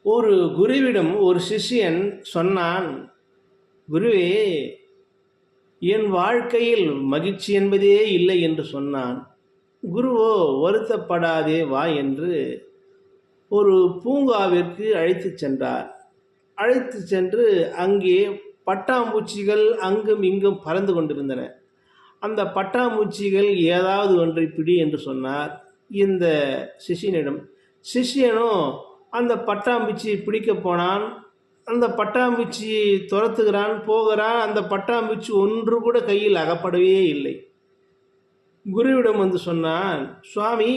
ஒரு குருவிடம் ஒரு சிஷ்யன் சொன்னான், குருவே, என் வாழ்க்கையில் மகிழ்ச்சி என்பதே இல்லை என்று சொன்னான். குருவோ, வருத்தப்படாதே வா என்று ஒரு பூங்காவிற்கு அழைத்துச் சென்றார். அழைத்து சென்று அங்கே பட்டாம்பூச்சிகள் அங்கும் இங்கும் பறந்து கொண்டிருந்தன. அந்த பட்டாம்பூச்சிகள் ஏதாவது ஒன்றை பிடி என்று சொன்னார் இந்த சிஷியனிடம். சிஷியனும் அந்த பட்டாம்பூச்சியை பிடிக்க போனான். அந்த பட்டாம்பூச்சியை துரத்துகிறான், போகிறான். அந்த பட்டாம்பூச்சி ஒன்று கூட கையில் அகப்படவே இல்லை. குருவிடம் வந்து சொன்னான், சுவாமி,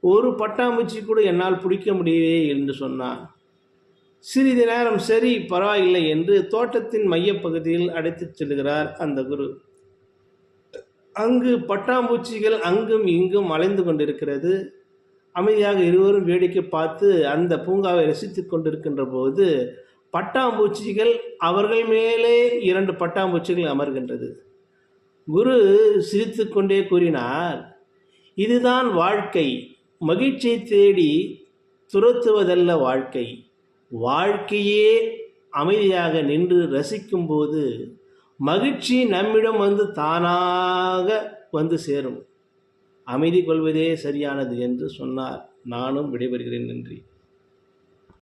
ஒரு பட்டாம்பூச்சி கூட என்னால் பிடிக்க முடியவே என்று சொன்னான். சிறிது நேரம் சரி பரவாயில்லை என்று தோட்டத்தின் மையப்பகுதியில் அடைத்துச் செல்கிறார் அந்த குரு. அங்கு பட்டாம்பூச்சிகள் அங்கும் இங்கும் அலைந்து கொண்டிருக்கிறது. அமைதியாக இருவரும் வேடிக்கை பார்த்து அந்த பூங்காவை ரசித்துக் கொண்டிருக்கின்ற போது பட்டாம்பூச்சிகள் அவர்கள் மேலே 2 பட்டாம்பூச்சிகள் அமர்கின்றது. குரு சிரித்து கொண்டே கூறினார், இதுதான் வாழ்க்கை. மகிழ்ச்சியை தேடி துரத்துவதல்ல வாழ்க்கை. வாழ்க்கையே அமைதியாக நின்று ரசிக்கும்போது மகிழ்ச்சி நம்மிடம் வந்து தானாக வந்து சேரும். அமைதி கொள்வதே சரியானது என்று சொன்னார். நானும் விடைபெறுகிறேன். நன்றி.